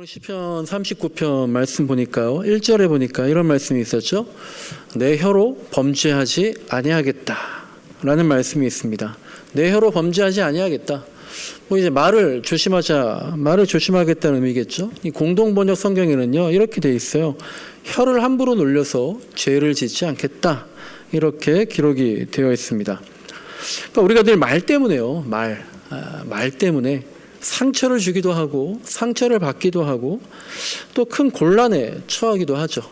오늘 시편 39편 말씀 보니까요. 1절에 보니까 이런 말씀이 있었죠. 내 혀로 범죄하지 아니하겠다 라는 말씀이 있습니다. 내 혀로 범죄하지 아니하겠다. 이제 말을 조심하겠다는 의미겠죠. 이 공동번역 성경에는요 이렇게 돼 있어요. 혀를 함부로 놀려서 죄를 짓지 않겠다 이렇게 기록이 되어 있습니다. 그러니까 우리가 늘 말 때문에요. 말 때문에 상처를 주기도 하고 상처를 받기도 하고 또 큰 곤란에 처하기도 하죠.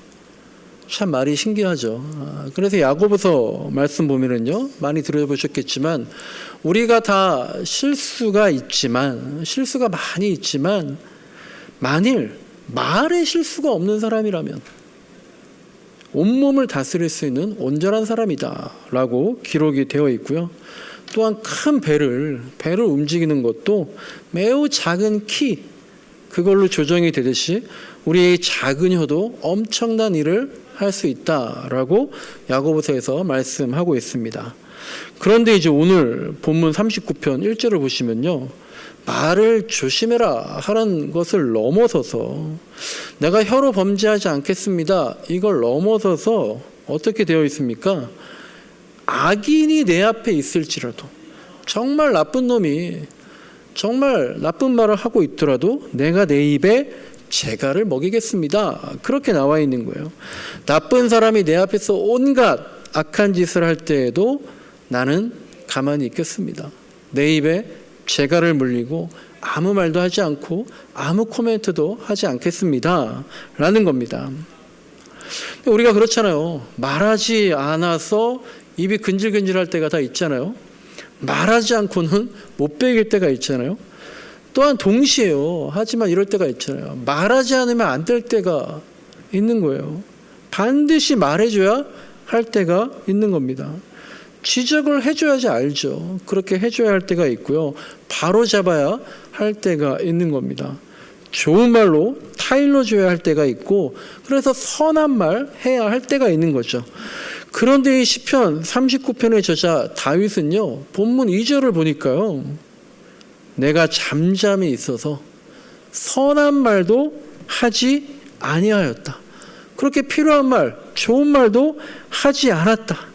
참 말이 신기하죠. 그래서 야고보서 말씀 보면은요 많이 들어보셨겠지만 우리가 다 실수가 많이 있지만 만일 말에 실수가 없는 사람이라면 온몸을 다스릴 수 있는 온전한 사람이다 라고 기록이 되어 있고요. 또한 큰 배를 움직이는 것도 매우 작은 키 그걸로 조정이 되듯이 우리의 작은 혀도 엄청난 일을 할 수 있다라고 야고보서에서 말씀하고 있습니다. 그런데 이제 오늘 본문 39편 1절을 보시면요. 말을 조심해라 하는 것을 넘어서서 내가 혀로 범죄하지 않겠습니다. 이걸 넘어서서 어떻게 되어 있습니까? 악인이 내 앞에 있을지라도 정말 나쁜 놈이 정말 나쁜 말을 하고 있더라도 내가 내 입에 재갈을 먹이겠습니다. 그렇게 나와 있는 거예요. 나쁜 사람이 내 앞에서 온갖 악한 짓을 할 때에도 나는 가만히 있겠습니다. 내 입에 재갈을 물리고 아무 말도 하지 않고 아무 코멘트도 하지 않겠습니다. 라는 겁니다. 우리가 그렇잖아요. 말하지 않아서 입이 근질근질할 때가 다 있잖아요. 말하지 않고는 못 베길 때가 있잖아요. 또한 동시에요. 하지만 이럴 때가 있잖아요. 말하지 않으면 안 될 때가 있는 거예요. 반드시 말해줘야 할 때가 있는 겁니다. 지적을 해줘야지 알죠. 그렇게 해줘야 할 때가 있고요. 바로 잡아야 할 때가 있는 겁니다. 좋은 말로 타일러줘야 할 때가 있고 그래서 선한 말 해야 할 때가 있는 거죠. 그런데 이 시편 39편의 저자 다윗은요. 본문 2절을 보니까요. 내가 잠잠히 있어서 선한 말도 하지 아니하였다. 그렇게 필요한 말, 좋은 말도 하지 않았다.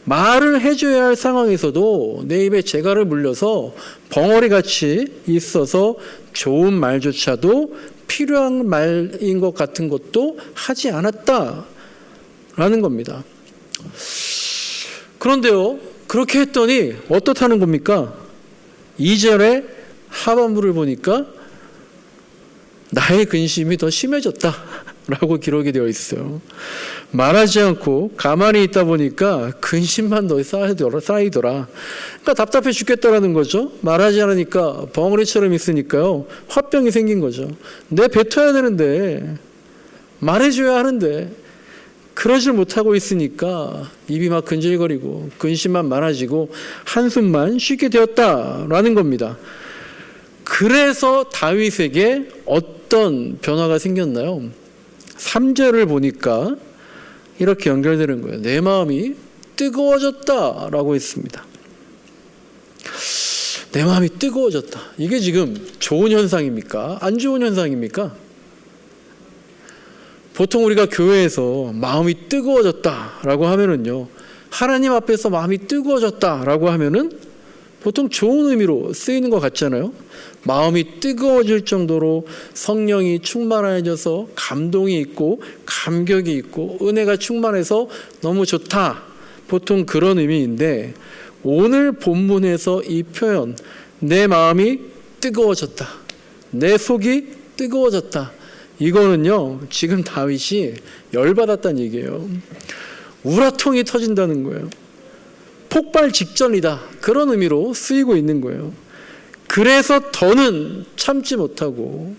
말을 해줘야 할 상황에서도 내 입에 재갈을 물려서 벙어리같이 있어서 좋은 말조차도 필요한 말인 것 같은 것도 하지 않았다라는 겁니다. 그런데요, 그렇게 했더니 어떻다는 겁니까? 2절에 하반부를 보니까 나의 근심이 더 심해졌다라고 기록이 되어 있어요. 말하지 않고 가만히 있다 보니까 근심만 더 쌓이더라. 그러니까 답답해 죽겠다라는 거죠. 말하지 않으니까 벙어리처럼 있으니까요. 화병이 생긴 거죠. 내 뱉어야 되는데 말해줘야 하는데 그러질 못하고 있으니까 입이 막 근질거리고 근심만 많아지고 한숨만 쉬게 되었다라는 겁니다. 그래서 다윗에게 어떤 변화가 생겼나요? 3절을 보니까 이렇게 연결되는 거예요. 내 마음이 뜨거워졌다라고 했습니다. 내 마음이 뜨거워졌다. 이게 지금 좋은 현상입니까? 안 좋은 현상입니까? 보통 우리가 교회에서 마음이 뜨거워졌다라고 하면은요, 하나님 앞에서 마음이 뜨거워졌다라고 하면은 보통 좋은 의미로 쓰이는 것 같잖아요. 마음이 뜨거워질 정도로 성령이 충만해져서 감동이 있고 감격이 있고 은혜가 충만해서 너무 좋다. 보통 그런 의미인데 오늘 본문에서 이 표현 내 마음이 뜨거워졌다. 내 속이 뜨거워졌다. 이거는요 지금 다윗이 열받았다는 얘기예요. 우라통이 터진다는 거예요. 폭발 직전이다. 그런 의미로 쓰이고 있는 거예요. 그래서 더는 참지 못하고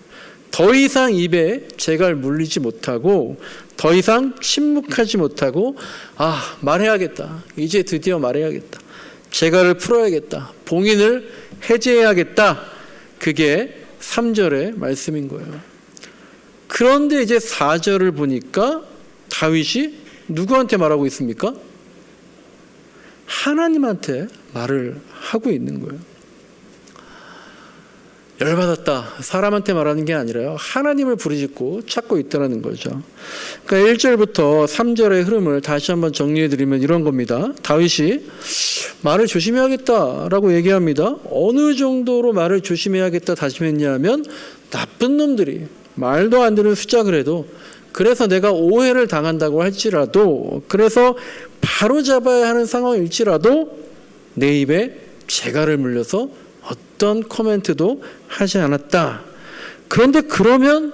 더 이상 입에 재갈 물리지 못하고 더 이상 침묵하지 못하고 말해야겠다. 이제 드디어 말해야겠다. 재갈을 풀어야겠다. 봉인을 해제해야겠다. 그게 3절의 말씀인 거예요. 그런데 이제 4절을 보니까 다윗이 누구한테 말하고 있습니까? 하나님한테 말을 하고 있는 거예요. 열받았다. 사람한테 말하는 게 아니라요. 하나님을 부르짖고 찾고 있다는 거죠. 그러니까 1절부터 3절의 흐름을 다시 한번 정리해드리면 이런 겁니다. 다윗이 말을 조심해야겠다라고 얘기합니다. 어느 정도로 말을 조심해야겠다 다짐했냐 하면 나쁜 놈들이 말도 안 되는 수작을 해도 그래서 내가 오해를 당한다고 할지라도 그래서 바로잡아야 하는 상황일지라도 내 입에 재갈을 물려서 어떤 코멘트도 하지 않았다. 그런데 그러면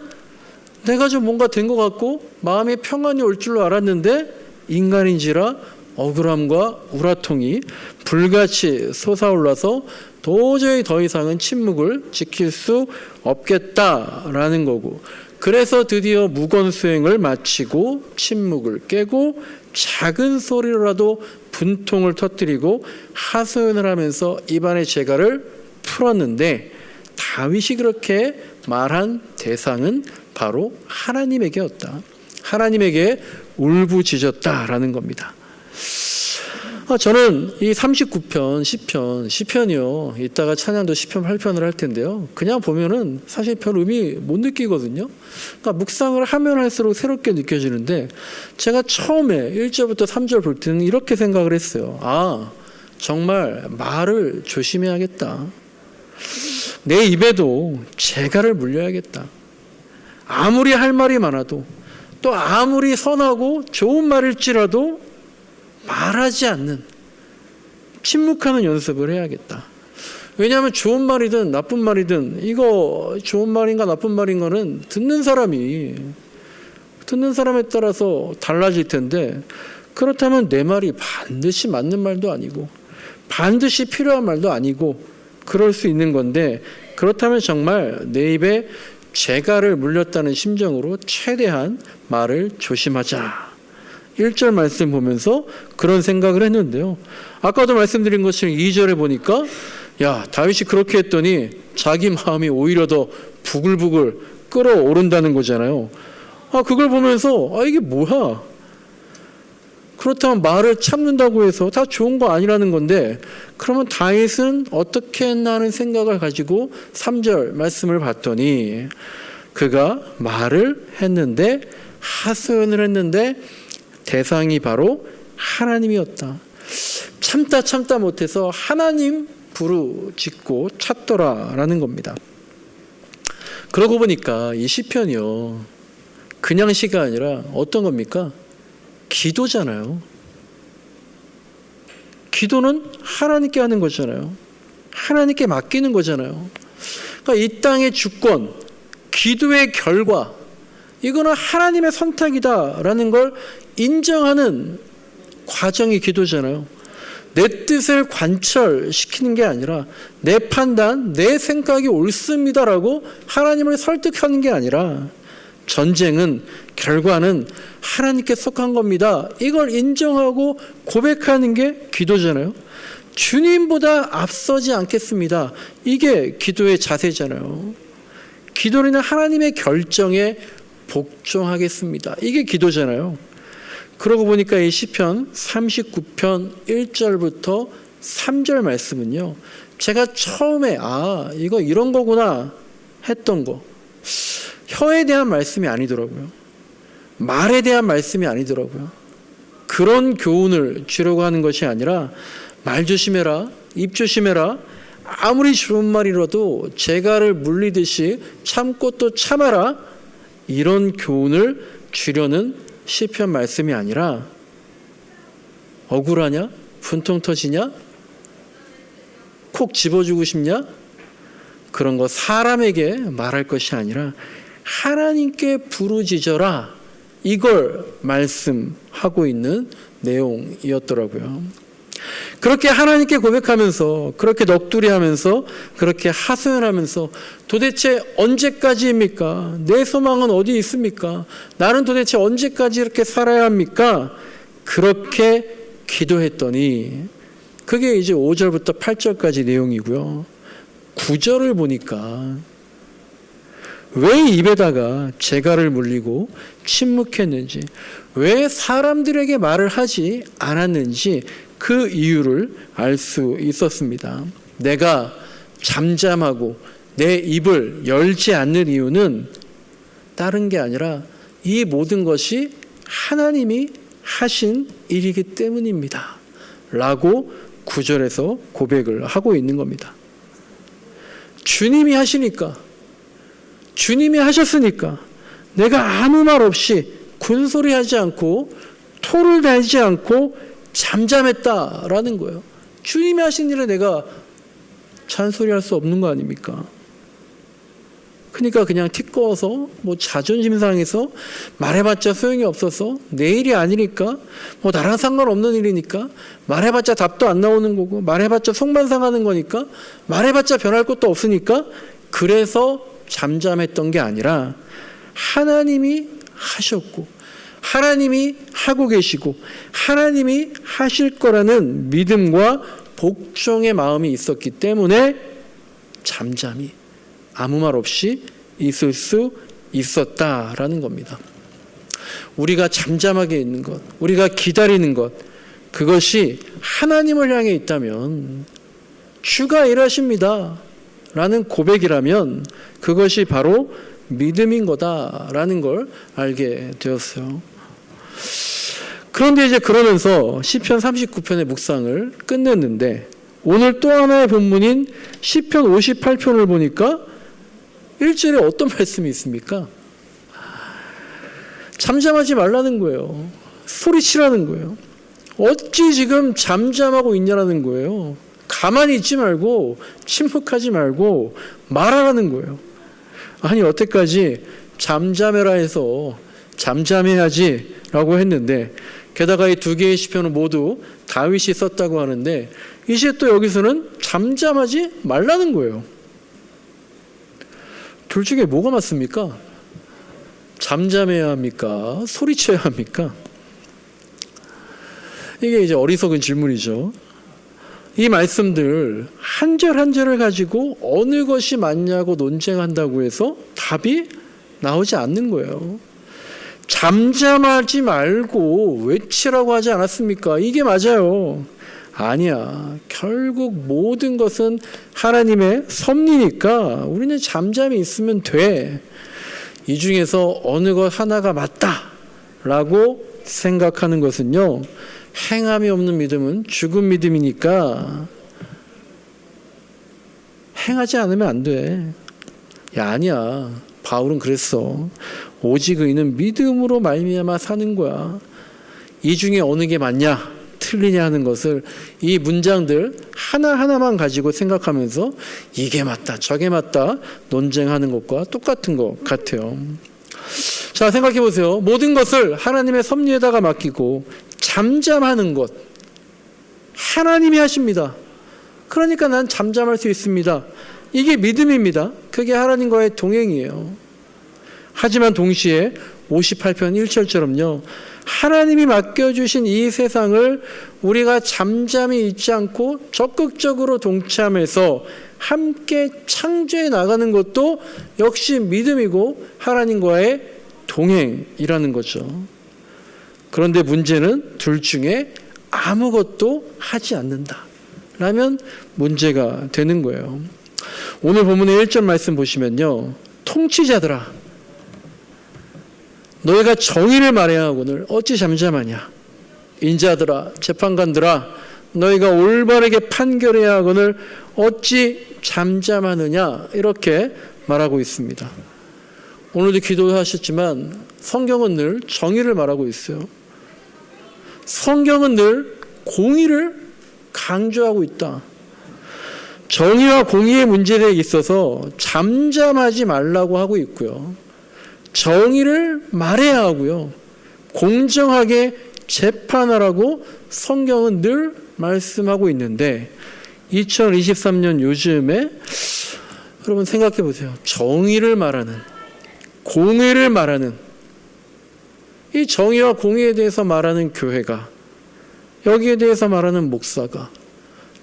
내가 좀 뭔가 된 것 같고 마음에 평안이 올 줄로 알았는데 인간인지라 억울함과 우라통이 불같이 솟아올라서 도저히 더 이상은 침묵을 지킬 수 없겠다라는 거고, 그래서 드디어 무건수행을 마치고 침묵을 깨고 작은 소리로라도 분통을 터뜨리고 하소연을 하면서 입안의 재갈을 풀었는데, 다윗이 그렇게 말한 대상은 바로 하나님에게였다. 하나님에게 울부짖었다라는 겁니다. 저는 이 39편 시편이요. 이따가 찬양도 시편 8편을 할 텐데요. 그냥 보면은 사실 별 의미 못 느끼거든요. 그러니까 묵상을 하면 할수록 새롭게 느껴지는데, 제가 처음에 1절부터 3절 볼 때는 이렇게 생각을 했어요. 아, 정말 말을 조심해야겠다. 내 입에도 재갈을 물려야겠다. 아무리 할 말이 많아도 또 아무리 선하고 좋은 말일지라도 말하지 않는, 침묵하는 연습을 해야겠다. 왜냐하면 좋은 말이든 나쁜 말이든 이거 좋은 말인가 나쁜 말인가는 듣는 사람에 따라서 달라질 텐데, 그렇다면 내 말이 반드시 맞는 말도 아니고 반드시 필요한 말도 아니고 그럴 수 있는 건데, 그렇다면 정말 내 입에 재갈을 물렸다는 심정으로 최대한 말을 조심하자. 1절 말씀 보면서 그런 생각을 했는데요. 아까도 말씀드린 것처럼 2절에 보니까 야, 다윗이 그렇게 했더니 자기 마음이 오히려 더 부글부글 끓어오른다는 거잖아요. 그걸 보면서 이게 뭐야? 그렇다면 말을 참는다고 해서 다 좋은 거 아니라는 건데, 그러면 다윗은 어떻게 했나 하는 생각을 가지고 3절 말씀을 봤더니 그가 말을 했는데, 하소연을 했는데 대상이 바로 하나님이었다. 참다 못해서 하나님 부르짖고 찾더라라는 겁니다. 그러고 보니까 이 시편이요, 그냥 시가 아니라 어떤 겁니까? 기도잖아요. 기도는 하나님께 하는 거잖아요. 하나님께 맡기는 거잖아요. 그러니까 이 땅의 주권, 기도의 결과, 이거는 하나님의 선택이다라는 걸 인정하는 과정이 기도잖아요. 내 뜻을 관철시키는 게 아니라 내 판단, 내 생각이 옳습니다라고 하나님을 설득하는 게 아니라, 전쟁은 결과는 하나님께 속한 겁니다. 이걸 인정하고 고백하는 게 기도잖아요. 주님보다 앞서지 않겠습니다. 이게 기도의 자세잖아요. 기도는 하나님의 결정에 복종하겠습니다. 이게 기도잖아요. 그러고 보니까 이 시편 39편 1절부터 3절 말씀은요, 제가 처음에 이거 이런 거구나 했던 거, 혀에 대한 말씀이 아니더라고요. 말에 대한 말씀이 아니더라고요. 그런 교훈을 주려고 하는 것이 아니라, 말 조심해라, 입 조심해라, 아무리 좋은 말이라도 재갈을 물리듯이 참고 또 참아라, 이런 교훈을 주려는 시편 말씀이 아니라, 억울하냐? 분통 터지냐? 콕 집어주고 싶냐? 그런 거 사람에게 말할 것이 아니라 하나님께 부르짖어라, 이걸 말씀하고 있는 내용이었더라고요. 그렇게 하나님께 고백하면서, 그렇게 넋두리하면서, 그렇게 하소연하면서 도대체 언제까지입니까? 내 소망은 어디 있습니까? 나는 도대체 언제까지 이렇게 살아야 합니까? 그렇게 기도했더니 그게 이제 5절부터 8절까지 내용이고요. 9절을 보니까 왜 입에다가 재갈을 물리고 침묵했는지, 왜 사람들에게 말을 하지 않았는지 그 이유를 알 수 있었습니다. 내가 잠잠하고 내 입을 열지 않는 이유는 다른 게 아니라 이 모든 것이 하나님이 하신 일이기 때문입니다. 라고 9절에서 고백을 하고 있는 겁니다. 주님이 하시니까, 주님이 하셨으니까 내가 아무 말 없이 군소리하지 않고 토를 달지 않고 잠잠했다라는 거예요. 주님이 하신 일에 내가 잔소리할 수 없는 거 아닙니까? 그러니까 그냥 티꺼워서 자존심 상해서 말해봤자 소용이 없어서 내 일이 아니니까 나랑 상관없는 일이니까 말해봤자 답도 안 나오는 거고 말해봤자 속만 상하는 거니까 말해봤자 변할 것도 없으니까 그래서 잠잠했던 게 아니라 하나님이 하셨고 하나님이 하고 계시고 하나님이 하실 거라는 믿음과 복종의 마음이 있었기 때문에 잠잠히 아무 말 없이 있을 수 있었다라는 겁니다. 우리가 잠잠하게 있는 것, 우리가 기다리는 것, 그것이 하나님을 향해 있다면 주가 일하십니다 라는 고백이라면 그것이 바로 믿음인 거다라는 걸 알게 되었어요. 그런데 이제 그러면서 시편 39편의 묵상을 끝냈는데 오늘 또 하나의 본문인 시편 58편을 보니까 1절에 어떤 말씀이 있습니까? 잠잠하지 말라는 거예요. 소리치라는 거예요. 어찌 지금 잠잠하고 있냐라는 거예요. 가만히 있지 말고 침묵하지 말고 말하라는 거예요. 아니 여태까지 잠잠해라 해서 잠잠해야지 라고 했는데 게다가 이 두 개의 시편은 모두 다윗이 썼다고 하는데 이제 또 여기서는 잠잠하지 말라는 거예요. 둘 중에 뭐가 맞습니까? 잠잠해야 합니까? 소리쳐야 합니까? 이게 이제 어리석은 질문이죠. 이 말씀들 한 절 한 절을 가지고 어느 것이 맞냐고 논쟁한다고 해서 답이 나오지 않는 거예요. 잠잠하지 말고 외치라고 하지 않았습니까? 이게 맞아요. 아니야. 결국 모든 것은 하나님의 섭리니까 우리는 잠잠히 있으면 돼. 이 중에서 어느 것 하나가 맞다라고 생각하는 것은요. 행함이 없는 믿음은 죽은 믿음이니까 행하지 않으면 안 돼. 야, 아니야. 바울은 그랬어. 오직 의인은 믿음으로 말미암아 사는 거야. 이 중에 어느 게 맞냐 틀리냐 하는 것을 이 문장들 하나하나만 가지고 생각하면서 이게 맞다 저게 맞다 논쟁하는 것과 똑같은 것 같아요. 자, 생각해 보세요. 모든 것을 하나님의 섭리에다가 맡기고 잠잠하는 것 하나님이 하십니다. 그러니까 난 잠잠할 수 있습니다. 이게 믿음입니다. 그게 하나님과의 동행이에요. 하지만 동시에 58편 1절처럼요. 하나님이 맡겨주신 이 세상을 우리가 잠잠히 있지 않고 적극적으로 동참해서 함께 창조해 나가는 것도 역시 믿음이고 하나님과의 동행이라는 거죠. 그런데 문제는 둘 중에 아무것도 하지 않는다 라면 문제가 되는 거예요. 오늘 본문의 1절 말씀 보시면요. 통치자들아 너희가 정의를 말해야 하거늘 어찌 잠잠하냐. 인자들아 재판관들아 너희가 올바르게 판결해야 하거늘 어찌 잠잠하느냐. 이렇게 말하고 있습니다. 오늘도 기도하셨지만 성경은 늘 정의를 말하고 있어요. 성경은 늘 공의를 강조하고 있다. 정의와 공의의 문제에 있어서 잠잠하지 말라고 하고 있고요. 정의를 말해야 하고요. 공정하게 재판하라고 성경은 늘 말씀하고 있는데 2023년 요즘에 여러분 생각해 보세요. 정의를 말하는 공의를 말하는 이 정의와 공의에 대해서 말하는 교회가 여기에 대해서 말하는 목사가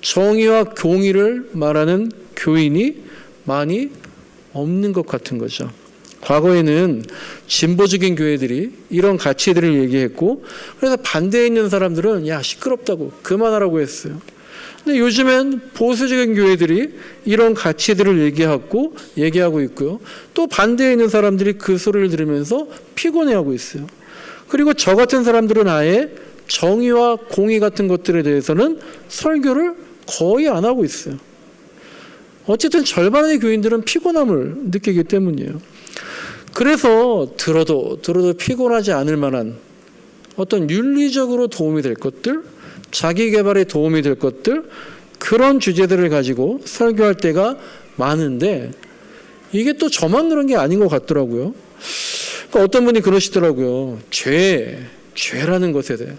정의와 공의를 말하는 교인이 많이 없는 것 같은 거죠. 과거에는 진보적인 교회들이 이런 가치들을 얘기했고 그래서 반대에 있는 사람들은 야 시끄럽다고 그만하라고 했어요. 근데 요즘엔 보수적인 교회들이 이런 가치들을 얘기하고 있고요. 또 반대에 있는 사람들이 그 소리를 들으면서 피곤해하고 있어요. 그리고 저 같은 사람들은 아예 정의와 공의 같은 것들에 대해서는 설교를 거의 안 하고 있어요. 어쨌든 절반의 교인들은 피곤함을 느끼기 때문이에요. 그래서 들어도 피곤하지 않을 만한 어떤 윤리적으로 도움이 될 것들, 자기 개발에 도움이 될 것들, 그런 주제들을 가지고 설교할 때가 많은데 이게 또 저만 그런 게 아닌 것 같더라고요. 그러니까 어떤 분이 그러시더라고요. 죄라는 것에 대해,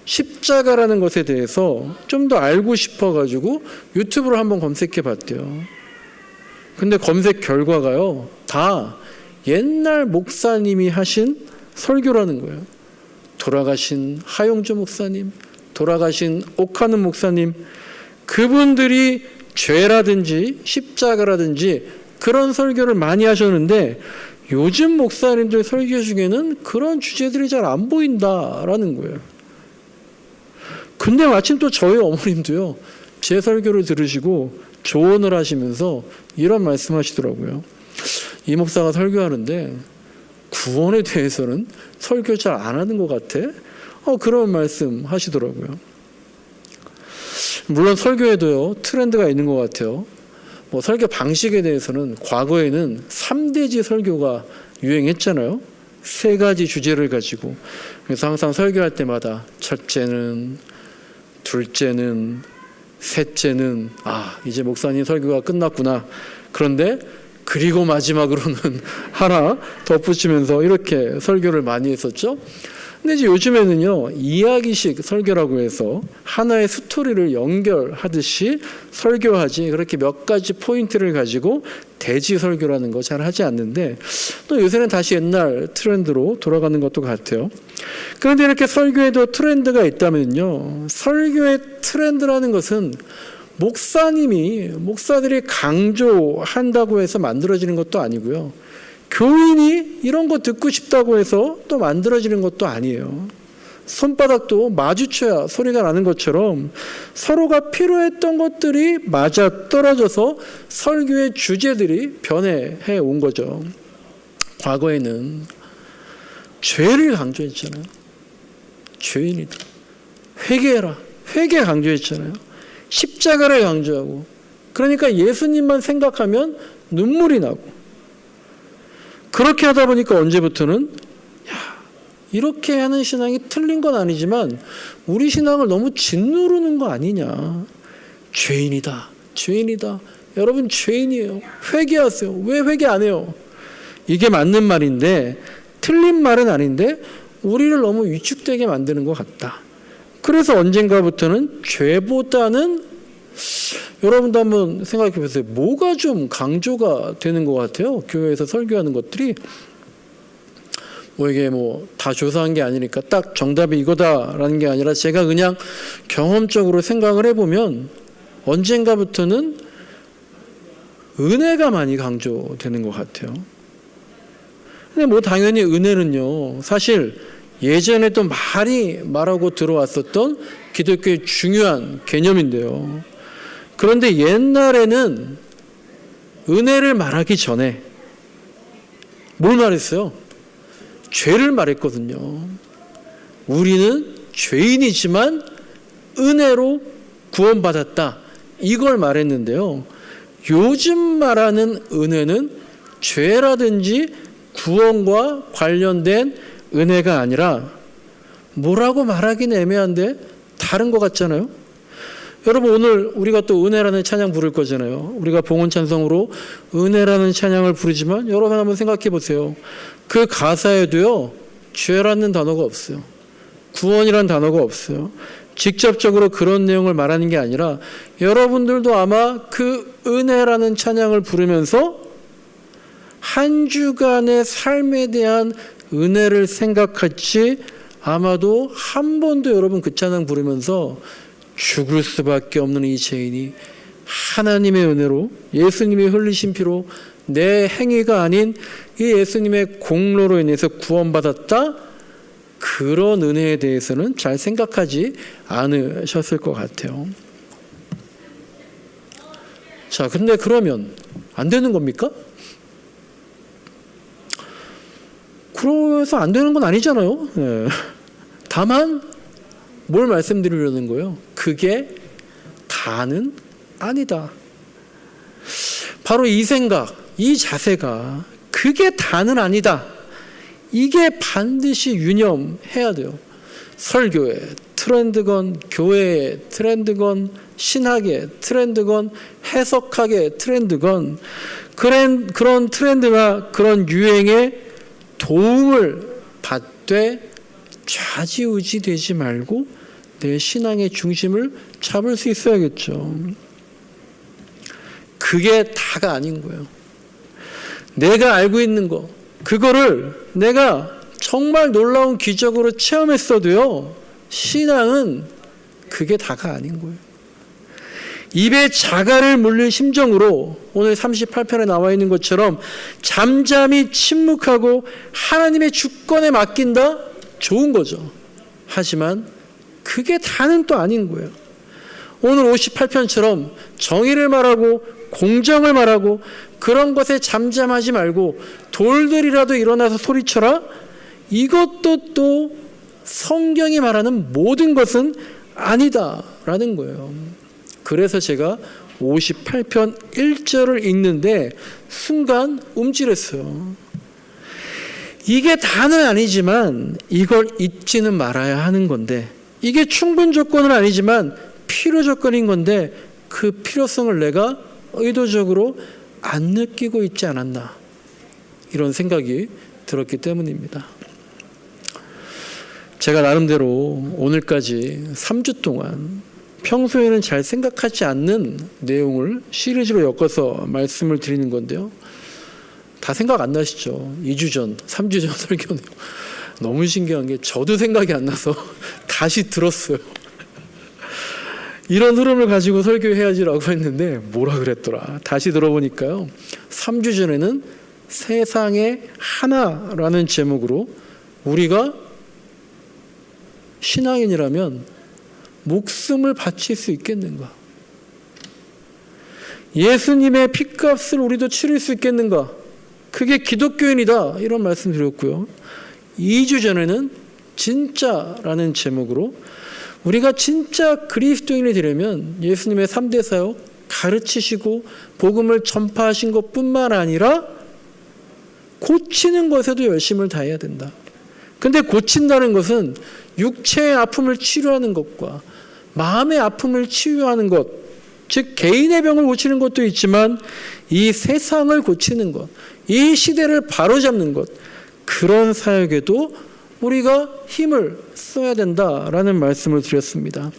십자가라는 것에 대해서 좀 더 알고 싶어가지고 유튜브를 한번 검색해 봤대요. 근데 검색 결과가요, 다 옛날 목사님이 하신 설교라는 거예요. 돌아가신 하용조 목사님, 돌아가신 옥하는 목사님, 그분들이 죄라든지 십자가라든지 그런 설교를 많이 하셨는데 요즘 목사님들 설교 중에는 그런 주제들이 잘 안 보인다라는 거예요. 근데 마침 또 저희 어머님도요, 제 설교를 들으시고 조언을 하시면서 이런 말씀하시더라고요. 이 목사가 설교하는데 구원에 대해서는 설교 잘 안 하는 것 같아? 그런 말씀 하시더라고요. 물론 설교에도요, 트렌드가 있는 것 같아요. 설교 방식에 대해서는 과거에는 3대지 설교가 유행했잖아요. 3가지 주제를 가지고. 그래서 항상 설교할 때마다 첫째는, 둘째는, 셋째는 이제 목사님 설교가 끝났구나. 그런데 그리고 마지막으로는 하나 덧붙이면서 이렇게 설교를 많이 했었죠. 근데 이제 요즘에는요, 이야기식 설교라고 해서 하나의 스토리를 연결하듯이 설교하지, 그렇게 몇 가지 포인트를 가지고 대지 설교라는 거 잘 하지 않는데, 또 요새는 다시 옛날 트렌드로 돌아가는 것도 같아요. 그런데 이렇게 설교에도 트렌드가 있다면요, 설교의 트렌드라는 것은 목사들이 강조한다고 해서 만들어지는 것도 아니고요, 교인이 이런 거 듣고 싶다고 해서 또 만들어지는 것도 아니에요. 손바닥도 마주쳐야 소리가 나는 것처럼 서로가 필요했던 것들이 맞아떨어져서 설교의 주제들이 변해해 온 거죠. 과거에는 죄를 강조했잖아요. 죄인이다, 회개해라, 회개 강조했잖아요. 십자가를 강조하고, 그러니까 예수님만 생각하면 눈물이 나고, 그렇게 하다 보니까 언제부터는 이렇게 하는 신앙이 틀린 건 아니지만 우리 신앙을 너무 짓누르는 거 아니냐. 죄인이다, 죄인이다. 여러분 죄인이에요. 회개하세요. 왜 회개 안 해요? 이게 맞는 말인데, 틀린 말은 아닌데 우리를 너무 위축되게 만드는 것 같다. 그래서 언젠가부터는 죄보다는, 여러분도 한번 생각해 보세요. 뭐가 좀 강조가 되는 것 같아요? 교회에서 설교하는 것들이. 이게 다 조사한 게 아니니까 딱 정답이 이거다라는 게 아니라 제가 그냥 경험적으로 생각을 해보면 언젠가부터는 은혜가 많이 강조되는 것 같아요. 근데 당연히 은혜는요, 사실 예전에 또 많이 말하고 들어왔었던 기독교의 중요한 개념인데요. 그런데 옛날에는 은혜를 말하기 전에 뭘 말했어요? 죄를 말했거든요. 우리는 죄인이지만 은혜로 구원받았다, 이걸 말했는데요. 요즘 말하는 은혜는 죄라든지 구원과 관련된 은혜가 아니라, 뭐라고 말하기는 애매한데 다른 것 같잖아요. 여러분, 오늘 우리가 또 은혜라는 찬양 부를 거잖아요. 우리가 봉헌 찬송으로 은혜라는 찬양을 부르지만 여러분 한번 생각해 보세요. 그 가사에도요, 죄라는 단어가 없어요. 구원이라는 단어가 없어요. 직접적으로 그런 내용을 말하는 게 아니라 여러분들도 아마 그 은혜라는 찬양을 부르면서 한 주간의 삶에 대한 은혜를 생각할지, 아마도 한 번도 여러분 그 찬양 부르면서 죽을 수밖에 없는 이 죄인이 하나님의 은혜로, 예수님이 흘리신 피로, 내 행위가 아닌 이 예수님의 공로로 인해서 구원받았다, 그런 은혜에 대해서는 잘 생각하지 않으셨을 것 같아요. 자, 근데 그러면 안 되는 겁니까? 그래서 안 되는 건 아니잖아요. 네. 다만 뭘 말씀드리려는 거예요? 그게 다는 아니다. 바로 이 생각, 이 자세가 그게 다는 아니다. 이게 반드시 유념해야 돼요. 설교의 트렌드건, 교회의 트렌드건, 신학의 트렌드건, 해석학의 트렌드건, 그런 트렌드나 그런 유행에 도움을 받되 좌지우지 되지 말고 내 신앙의 중심을 잡을 수 있어야겠죠. 그게 다가 아닌 거예요. 내가 알고 있는 거, 그거를 내가 정말 놀라운 기적으로 체험했어도요, 신앙은 그게 다가 아닌 거예요. 입에 자갈을 물린 심정으로 오늘 38편에 나와 있는 것처럼 잠잠히 침묵하고 하나님의 주권에 맡긴다? 좋은 거죠. 하지만 그게 다는 또 아닌 거예요. 오늘 58편처럼 정의를 말하고 공정을 말하고 그런 것에 잠잠하지 말고 돌들이라도 일어나서 소리쳐라? 이것도 또 성경이 말하는 모든 것은 아니다라는 거예요. 그래서 제가 58편 1절을 읽는데 순간 움찔했어요. 이게 다는 아니지만 이걸 잊지는 말아야 하는 건데, 이게 충분 조건은 아니지만 필요 조건인 건데 그 필요성을 내가 의도적으로 안 느끼고 있지 않았나, 이런 생각이 들었기 때문입니다. 제가 나름대로 오늘까지 3주 동안 평소에는 잘 생각하지 않는 내용을 시리즈로 엮어서 말씀을 드리는 건데요. 다 생각 안 나시죠? 2주 전, 3주 전 설교는 너무 신기한 게 저도 생각이 안 나서 다시 들었어요. 이런 흐름을 가지고 설교해야지라고 했는데 뭐라 그랬더라. 다시 들어보니까요. 3주 전에는 세상의 하나라는 제목으로 우리가 신앙인이라면 목숨을 바칠 수 있겠는가? 예수님의 핏값을 우리도 치를 수 있겠는가? 그게 기독교인이다, 이런 말씀 드렸고요. 2주 전에는 진짜라는 제목으로 우리가 진짜 그리스도인이 되려면 예수님의 3대 사역 가르치시고 복음을 전파하신 것뿐만 아니라 고치는 것에도 열심을 다해야 된다. 근데 고친다는 것은 육체의 아픔을 치료하는 것과 마음의 아픔을 치유하는 것, 즉 개인의 병을 고치는 것도 있지만 이 세상을 고치는 것, 이 시대를 바로잡는 것, 그런 사역에도 우리가 힘을 써야 된다라는 말씀을 드렸습니다.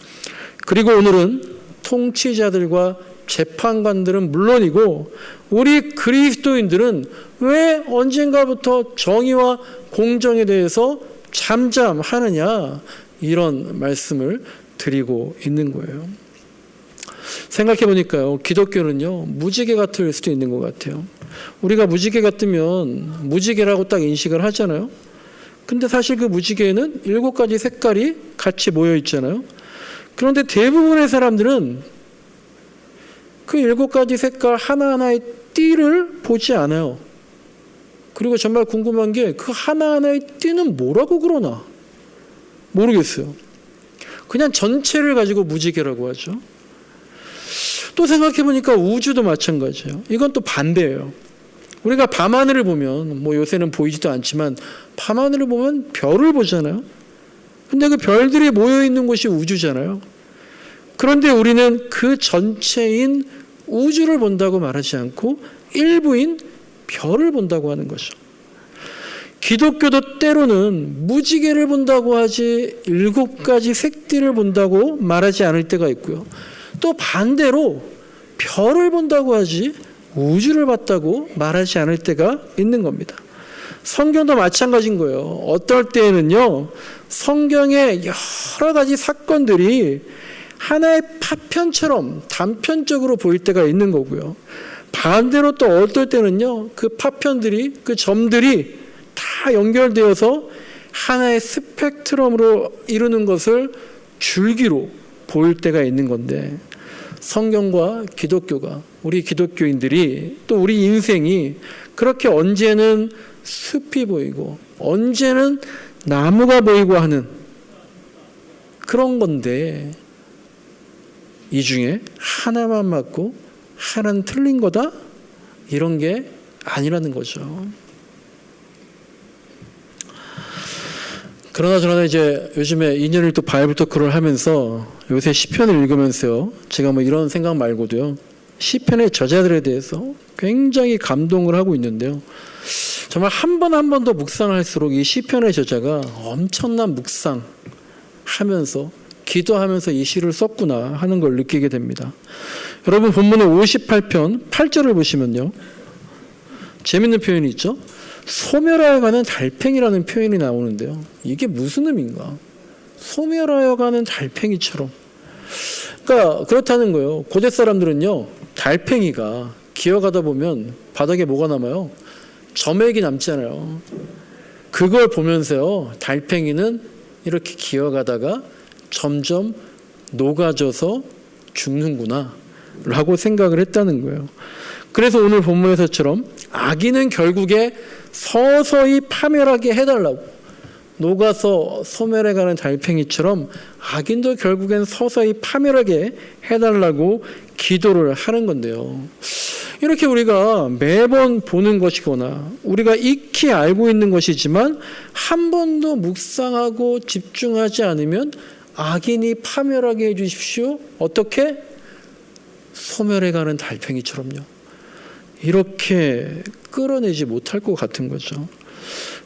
그리고 오늘은 통치자들과 재판관들은 물론이고 우리 그리스도인들은 왜 언젠가부터 정의와 공정에 대해서 잠잠하느냐, 이런 말씀을 드리고 있는 거예요. 생각해 보니까요, 기독교는요 무지개 같을 수도 있는 것 같아요. 우리가 무지개 같으면 무지개라고 딱 인식을 하잖아요. 근데 사실 그 무지개에는 7가지 색깔이 같이 모여 있잖아요. 그런데 대부분의 사람들은 그 7가지 색깔 하나하나의 띠를 보지 않아요. 그리고 정말 궁금한 게 그 하나하나의 띠는 뭐라고 그러나 모르겠어요. 그냥 전체를 가지고 무지개라고 하죠. 또 생각해 보니까 우주도 마찬가지예요. 이건 또 반대예요. 우리가 밤하늘을 보면, 뭐 요새는 보이지도 않지만 밤하늘을 보면 별을 보잖아요. 근데 그 별들이 모여 있는 곳이 우주잖아요. 그런데 우리는 그 전체인 우주를 본다고 말하지 않고 일부인 별을 본다고 하는 거죠. 기독교도 때로는 무지개를 본다고 하지 7가지 색띠를 본다고 말하지 않을 때가 있고요. 또 반대로 별을 본다고 하지 우주를 봤다고 말하지 않을 때가 있는 겁니다. 성경도 마찬가지인 거예요. 어떨 때에는요, 성경의 여러 가지 사건들이 하나의 파편처럼 단편적으로 보일 때가 있는 거고요. 반대로 또 어떨 때는요, 그 파편들이, 그 점들이 다 연결되어서 하나의 스펙트럼으로 이루는 것을 줄기로 보일 때가 있는 건데, 성경과 기독교가, 우리 기독교인들이 또 우리 인생이 그렇게 언제는 숲이 보이고 언제는 나무가 보이고 하는 그런 건데 이 중에 하나만 맞고 하나는 틀린 거다? 이런 게 아니라는 거죠. 그러나 이제 요즘에 2년을 또 바이블 토크를 하면서 요새 시편을 읽으면서요, 제가 뭐 이런 생각 말고도요, 시편의 저자들에 대해서 굉장히 감동을 하고 있는데요. 정말 한 번 한 번 더 묵상할수록 이 시편의 저자가 엄청난 묵상하면서 기도하면서 이 시를 썼구나 하는 걸 느끼게 됩니다. 여러분 본문의 58편 8절을 보시면요, 재밌는 표현이 있죠. 소멸하여 가는 달팽이라는 표현이 나오는데요. 이게 무슨 의미인가? 소멸하여 가는 달팽이처럼. 그러니까 그렇다는 거예요. 고대 사람들은요, 달팽이가 기어가다 보면 바닥에 뭐가 남아요? 점액이 남잖아요. 그걸 보면서요, 달팽이는 이렇게 기어가다가 점점 녹아져서 죽는구나 라고 생각을 했다는 거예요. 그래서 오늘 본문에서처럼 악인은 결국에 서서히 파멸하게 해달라고, 녹아서 소멸해가는 달팽이처럼 악인도 결국엔 서서히 파멸하게 해달라고 기도를 하는 건데요. 이렇게 우리가 매번 보는 것이거나 우리가 익히 알고 있는 것이지만 한 번도 묵상하고 집중하지 않으면 악인이 파멸하게 해주십시오. 어떻게? 소멸해가는 달팽이처럼요. 이렇게 끌어내지 못할 것 같은 거죠.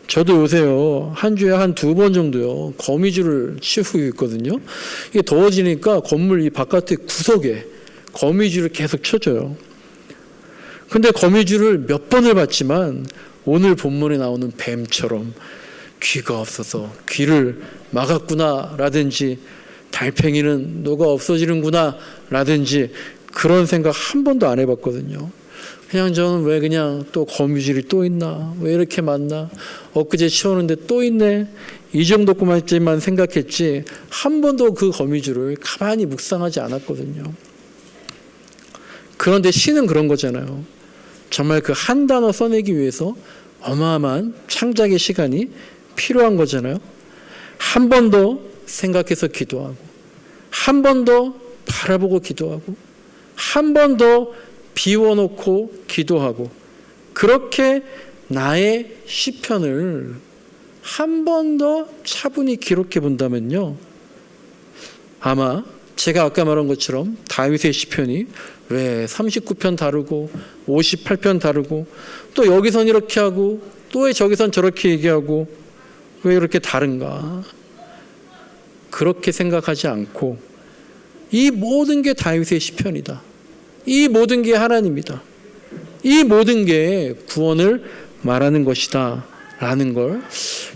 저도 요새요, 한 주에 한 2번 정도요, 거미줄을 치우고 있거든요. 이게 더워지니까 건물 이 바깥에 구석에 거미줄을 계속 쳐줘요. 근데 거미줄을 몇 번을 봤지만 오늘 본문에 나오는 뱀처럼 귀가 없어서 귀를 막았구나 라든지 달팽이는 녹아 없어지는구나 라든지 그런 생각 한 번도 안 해봤거든요. 그냥 저는 왜 그냥 또 거미줄이 또 있나? 왜 이렇게 많나? 엊그제 치웠는데 또 있네? 이 정도까지만 생각했지 한 번도 그 거미줄을 가만히 묵상하지 않았거든요. 그런데 시는 그런 거잖아요. 정말 그 한 단어 써내기 위해서 어마어마한 창작의 시간이 필요한 거잖아요. 한 번 더 생각해서 기도하고, 한 번 더 바라보고 기도하고, 한 번 더 비워놓고 기도하고, 그렇게 나의 시편을 한 번 더 차분히 기록해 본다면요, 아마 제가 아까 말한 것처럼 다윗의 시편이 왜 39편 다르고 58편 다르고 또 여기선 이렇게 하고 또 왜 저기선 저렇게 얘기하고 왜 이렇게 다른가, 그렇게 생각하지 않고 이 모든 게 다윗의 시편이다, 이 모든 게 하나님이다, 이 모든 게 구원을 말하는 것이다 라는 걸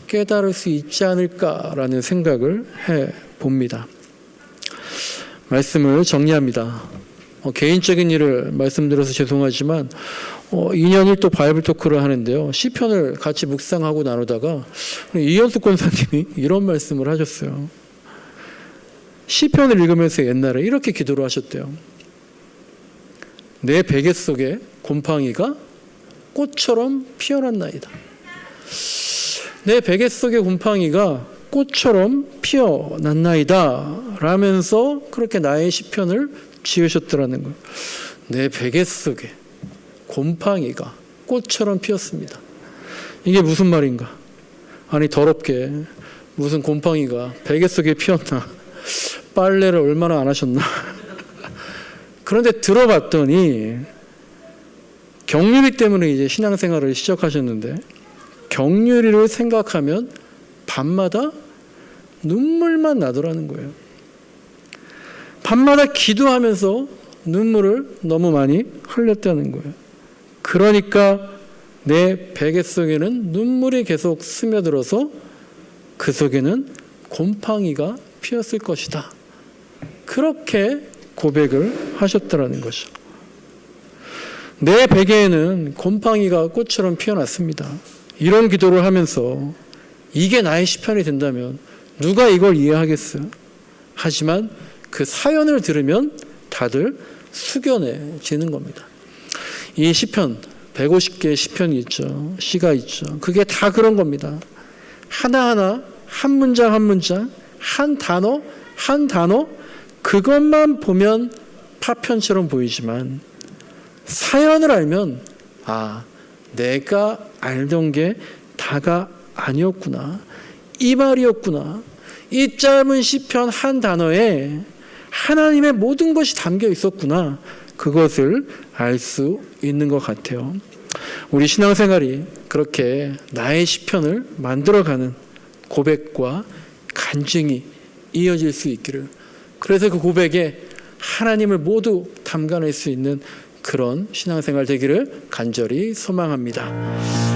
깨달을 수 있지 않을까라는 생각을 해봅니다. 말씀을 정리합니다. 개인적인 일을 말씀드려서 죄송하지만 2년 1도 바이블 토크를 하는데요, 시편을 같이 묵상하고 나누다가 이현숙 권사님이 이런 말씀을 하셨어요. 시편을 읽으면서 옛날에 이렇게 기도를 하셨대요. 내 베개 속에 곰팡이가 꽃처럼 피어났나이다. 내 베개 속에 곰팡이가 꽃처럼 피어났나이다 라면서 그렇게 나의 시편을 지으셨더라는 거예요. 내 베개 속에 곰팡이가 꽃처럼 피었습니다. 이게 무슨 말인가? 아니 더럽게 무슨 곰팡이가 베개 속에 피었나? 빨래를 얼마나 안 하셨나? 그런데 들어봤더니 경유리 때문에 이제 신앙생활을 시작하셨는데, 경유리를 생각하면 밤마다 눈물만 나더라는 거예요. 밤마다 기도하면서 눈물을 너무 많이 흘렸다는 거예요. 그러니까 내 베개 속에는 눈물이 계속 스며들어서 그 속에는 곰팡이가 피었을 것이다. 그렇게 고백을 하셨더라는 거죠. 내 베개에는 곰팡이가 꽃처럼 피어났습니다. 이런 기도를 하면서 이게 나의 시편이 된다면 누가 이걸 이해하겠어요? 하지만 그 사연을 들으면 다들 숙연해지는 겁니다. 이 시편 150개의 시편이 있죠. 시가 있죠. 그게 다 그런 겁니다. 하나하나 한 문장 한 문장 한 단어 한 단어 그것만 보면 파편처럼 보이지만 사연을 알면 내가 알던 게 다가 아니었구나. 이 말이었구나. 이 짧은 시편 한 단어에 하나님의 모든 것이 담겨 있었구나. 그것을 알 수 있는 것 같아요. 우리 신앙생활이 그렇게 나의 시편을 만들어가는 고백과 간증이 이어질 수 있기를, 그래서 그 고백에 하나님을 모두 담가낼 수 있는 그런 신앙생활 되기를 간절히 소망합니다.